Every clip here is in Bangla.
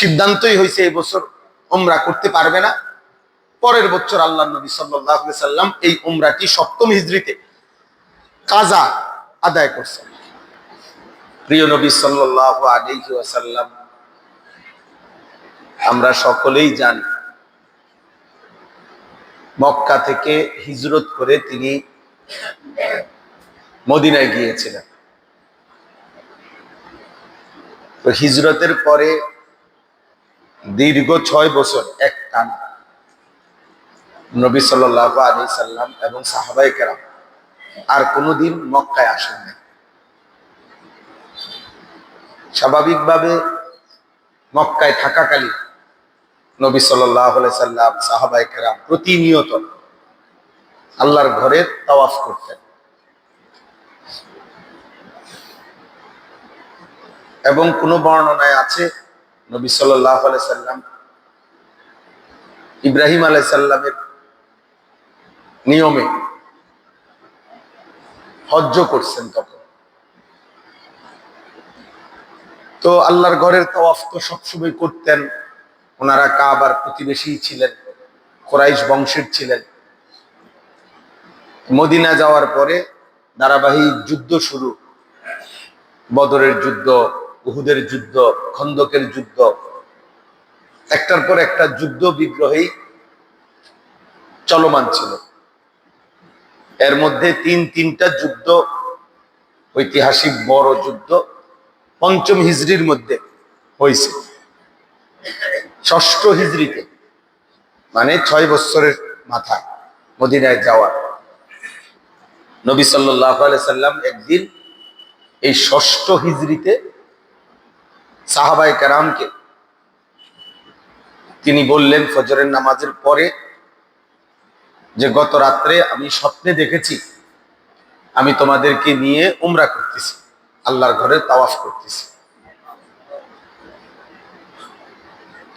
সিদ্ধান্তই হয়েছে এই বছর উমরা করতে পারবে না। পরের বছর আল্লাহ নবী সাল্লাল্লাহু আলাইহি সাল্লাম এই উমরাটি 7ম হিজরিতে কাজা আদায় করছেন। প্রিয় নবী সাল্লাল্লাহু আলাইহি ওয়াসাল্লাম, আমরা সকলেই জানি মক্কা থেকে হিজরত করে তিনি মদিনায় গিয়েছিলেন। তো হিজরতের পরে দীর্ঘ 6 বছর একটান নবী সাল্লাল্লাহু আলাইহি সাল্লাম এবং সাহাবায়ে কেরাম আর কোনোদিন মক্কায় আসেন না। স্বাভাবিকভাবে মক্কায় থাকাকালীন নবী সাল্লাল্লাহু আলাইহি সাল্লাম সাহাবায়ে কেরাম প্রতিনিয়ত আল্লাহর ঘরে তাওয়াফ করতেন এবং কোন বর্ণনায় আছে নবী সাল্লাল্লাহু আলাইহি সাল্লাম ইব্রাহিম আলাইহিস সালামের নিয়মে হজ্জ করছেন তখন। তো আল্লাহর ঘরের তাওয়াফ তো সবসময় করতেন। ওনারা কাবার প্রতিবেশী ছিলেন, কুরাইশ বংশের ছিলেন। মদিনা যাওয়ার পরে ধারাবাহিক যুদ্ধ শুরু, বদরের যুদ্ধ, উহুদের যুদ্ধ, খন্দকের যুদ্ধ, একটার পর একটা যুদ্ধ বিগ্রহী চলমান ছিল। এর মধ্যে তিনটা যুদ্ধ, ঐতিহাসিক বড় যুদ্ধ 5ম হিজরির মধ্যে হয়েছে। 6ষ্ঠ হিজরিতে মানে 6 বছরের মাথায় মদিনায় যাওয়া নবী সাল্লাল্লাহু আলাইহি সাল্লাম একদিন এই 6ষ্ঠ হিজরিতে সাহাবায়ে কেরামকে তিনি বললেন ফজরের নামাজের পরে যে গত রাত্রে আমি স্বপ্নে দেখেছি আমি তোমাদেরকে নিয়ে উমরা করতেছি, আল্লাহর ঘরে তাওয়াফ করতেছি।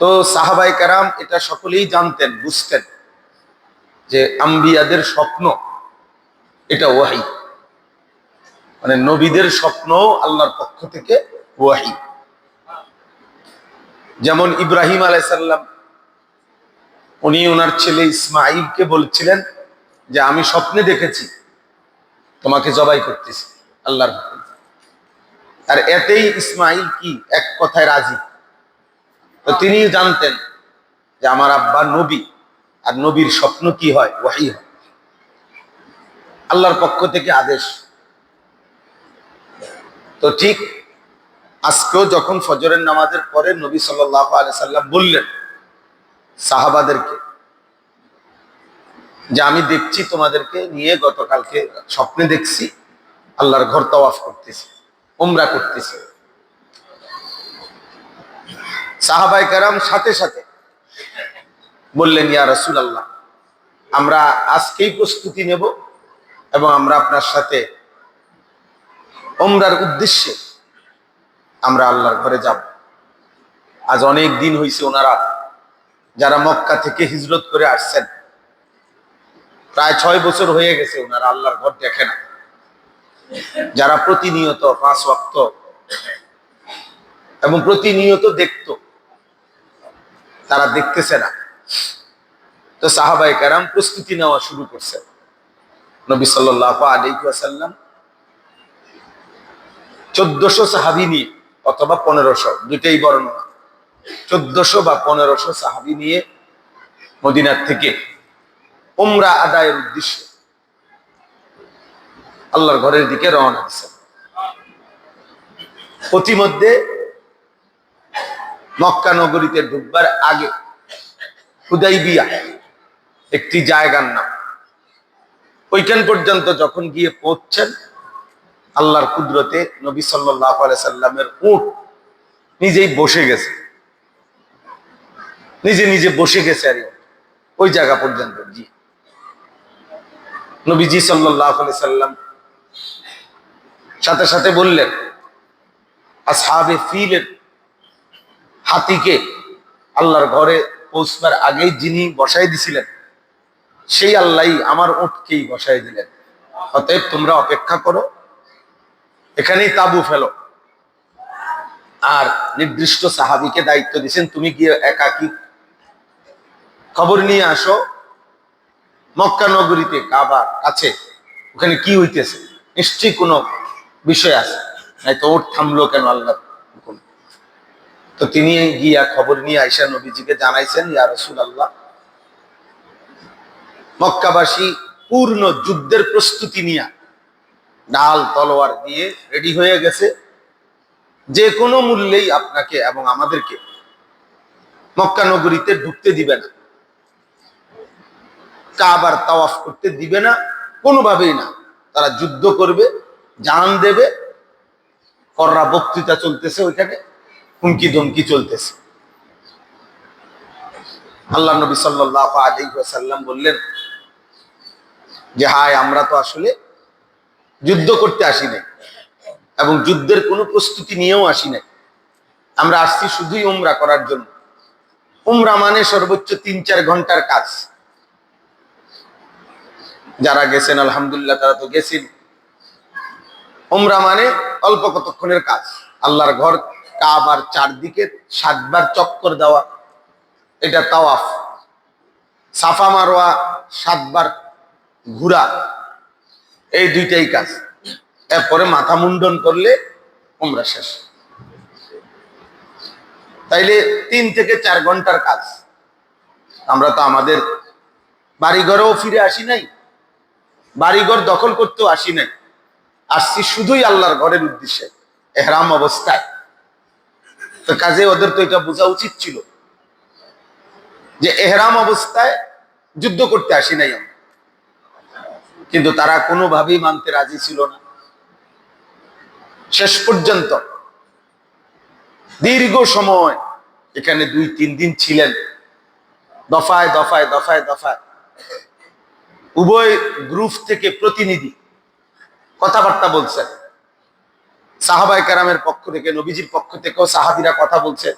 তো সাহাবায়ে কেরাম এটা সকলেই জানতেন, বুঝতেন যে আম্বিয়াদের স্বপ্ন এটা ওয়াহী, মানে নবীদের স্বপ্ন আল্লাহর পক্ষ থেকে ওয়াহী। যেমন ইব্রাহিম আলাইহিস সালাম উনি ওনার ছেলে ইসমাঈলকে বলছিলেন যে আমি স্বপ্নে দেখেছি তোমাকে জবাই করতেছি আল্লাহর হুকুম। আর এতেই ইসমাঈল কি এক কথায় রাজি। তো তিনি জানতেন যে আমার আব্বা নবী, আর নবীর স্বপ্ন কি হয়? ওয়াহী হয়, আল্লাহর পক্ষ থেকে আদেশ। তো ঠিক আজকেও যখন ফজরের নামাজের পরে নবী সাল্লাল্লাহু আলাইহি সাল্লাম বললেন সাহাবাদেরকে যে আমি দেখছি তোমাদেরকে নিয়ে গতকালকে স্বপ্নে দেখছি আল্লাহর ঘর তাওয়াফ করতেছি, উমরা করতেছি। সাহাবায়ে কেরাম সাথে সাথে বললেন ইয়া রাসূলুল্লাহ, আমরা আজকেই প্রস্তুতি নেব এবং আমরা আপনার সাথে উমরার উদ্দেশ্যে আমরা আল্লাহর ঘরে যাব। আজ অনেক দিন হয়েছে ওনারা যারা মক্কা থেকে হিজরত করে আসছেন, প্রায় 6 বছর হয়ে গেছে ওনারা আল্লাহর ঘর দেখে না। যারা প্রতিনিয়ত 5 ওয়াক্ত এবং প্রতিনিয়ত দেখতো, তারা দেখতেছে না। তো সাহাবায়ে কেরাম প্রস্তুতি নেওয়া শুরু করছে। নবী সাল্লাল্লাহু আলাইহি ওয়াসাল্লাম 1400 সাহাবী নিয়ে অথবা 1500, দুটেই বর্ণনা, 1400 বা 1500 সাহাবী নিয়ে মদিনার থেকে উমরা আদায়ের উদ্দেশ্যে আল্লাহর ঘরের দিকে রওনা দিয়েছেন। প্রতিমধ্যে মক্কা নগরীতে ঢুকবার আগে হুদাইবিয়া একটি জায়গার নাম, ওইখান পর্যন্ত যখন গিয়ে পৌঁছছেন আল্লাহর কুদরতে নবী সাল্লাল্লাহু আলাইহি সাল্লামের উট নিজেই বসে গেছে, নিজে নিজে বসে গেছে। আর ওই জায়গা পর্যন্ত গিয়ে নবীজি সাল্লাল্লাহু আলাইহি সাল্লাম সাথে সাথে বললেন আসহাবে ফিলের হাতিকে আল্লাহর ঘরে পৌঁছবার আগেই যিনি বসাই দিছিলেন সেই আল্লাহই আমার উটকেই বসাই দিলেন। অতএব তোমরা অপেক্ষা করো, এখানেই তাবু ফেলো, আর নির্দিষ্ট সাহাবীকে দায়িত্ব দিয়েছেন, তুমি গিয়ে একাকী খবর নিয়ে আসো মক্কা নগরীতে কাবার কাছে ওখানে কি হইতেছে, নিশ্চয়ই কোনো বিষয় আছে, নাই তো ওর থামলো কেন আল্লাহ। তো তিনি গিয়া খবর নিয়ে আয়েশা নবীজিকে জানাইছেন, ইয়া রাসূলুল্লাহ, মক্কাবাসী পূর্ণ যুদ্ধের প্রস্তুতি নিয়ে ঢাল তলোয়ার দিয়ে রেডি হয়ে গেছে, যে কোনো মূল্যেই আপনাকে এবং আমাদেরকে মক্কা নগরীতে ঢুকতে দিবে না, কাবার তাওয়াফ করতে দিবে না, কোনোভাবেই না। তারা যুদ্ধ করবে, জান দেবে, কররা বক্তৃতা চলতেছে, ওইখানে হুমকি ধমকি চলতেছে। আল্লাহ নবী সাল্লাল্লাহু আলাইহি ওয়াসাল্লাম বললেন যে হায়, আমরা তো আসলে যুদ্ধ করতে আসি নাই এবং যুদ্ধের কোনো প্রস্তুতি নিয়েও আসি নাই, আমরা আসছি শুধুই উমরা করার জন্য। উমরা মানে সর্বোচ্চ ৩-৪ ঘন্টার কাজ। যারা গেছেন আলহামদুলিল্লাহ, তারা তো গেছেন। উমরা মানে অল্প কতক্ষণের কাজ, আল্লাহর ঘর কাবার চারদিকে 7 বার চক্কর দেওয়া, এটা তাওয়াফ। সাফা মারওয়া 7 বার ঘুরা, এই দুইটাই কাজ। এরপরে মাথা মুন্ডন করলে উমরা শেষ। তাইলে 3 থেকে 4 ঘন্টার কাজ। আমরা তো আমাদের বাড়িঘরেও ফিরে আসি নাই, বাড়িঘর দখল করতেও আসি নাই, আসছি শুধুই আল্লাহর ঘরের উদ্দেশ্যে এহরাম অবস্থায়। তো কাজে ওদের তো এটা বোঝা উচিত ছিল যে এহরাম অবস্থায় যুদ্ধ করতে আসি নাই আমরা। কিন্তু তারা কোনোভাবেই মানতে রাজি ছিল না। শেষ পর্যন্ত দীর্ঘ সময় এখানে 2-3 দিন ছিলেন, দফায় দফায় দফায় দফায় উভয় গ্রুপ থেকে প্রতিনিধি কথাবার্তা বলছেন। সাহাবায়ে কেরামের পক্ষ থেকে, নবীজির পক্ষ থেকেও সাহাবীরা কথা বলছে,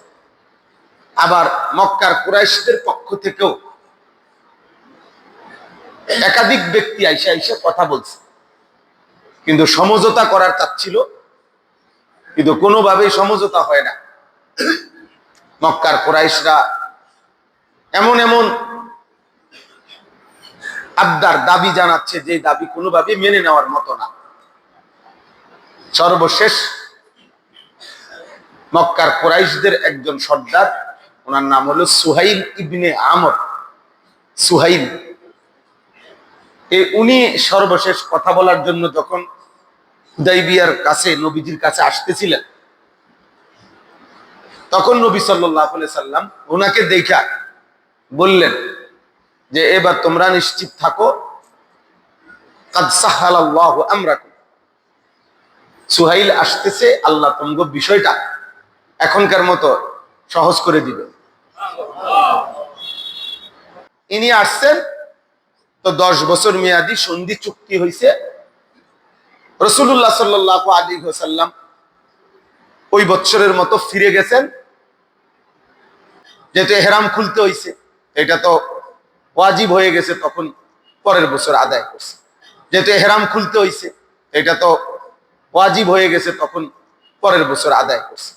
আবার মক্কার কুরাইশদের পক্ষ থেকেও একাধিক ব্যক্তি আইসা আইসা কথা বলছে। কিন্তু সমঝোতা করার চাচ্ছিল, কিন্তু কোনোভাবেই সমঝোতা হয় না। মক্কার কুরাইশরা এমন এমন আবদার দাবি জানাচ্ছে, যে দাবি কোনোভাবে মেনে নেওয়ার মতো না। সর্বশেষ মক্কার কুরাইশদের একজন সর্দার, ওনার নাম হলো সুহাইল ইবনে আমর। সুহাইল, উনি সর্বশেষ কথা বলার জন্য যখন হুদাইবিয়ার কাছে নবীজির কাছে আসতেছিলেন, তখন নবী সাল্লাল্লাহু আলাইহি সাল্লাম ওনাকে দেখা বললেন যে এবার তোমরা নিশ্চিত থাকো, কাদ সাহালাল্লাহু আমরাকুম, সুহাইল আসতেছে, আল্লাহ তোমাকে বিষয়টা এখনকার মতো সহজ করে দিবে। ইনি আসছেন তো 10 বছর মেয়াদি সন্ধি চুক্তি হয়েছে। রাসূলুল্লাহ সাল্লাল্লাহু আলাইহি ওয়াসাল্লাম ওই বছরের মতো ফিরে গেছেন। যেহেতু ইহরাম খুলতে হয়েছে, এটা তো ওয়াজিব হয়ে গেছে, তখন পরের বছর আদায় করছে। যেহেতু ইহরাম খুলতে হয়েছে, এটা তো ওয়াজিব হয়ে গেছে, তখন পরের বছর আদায় করছে।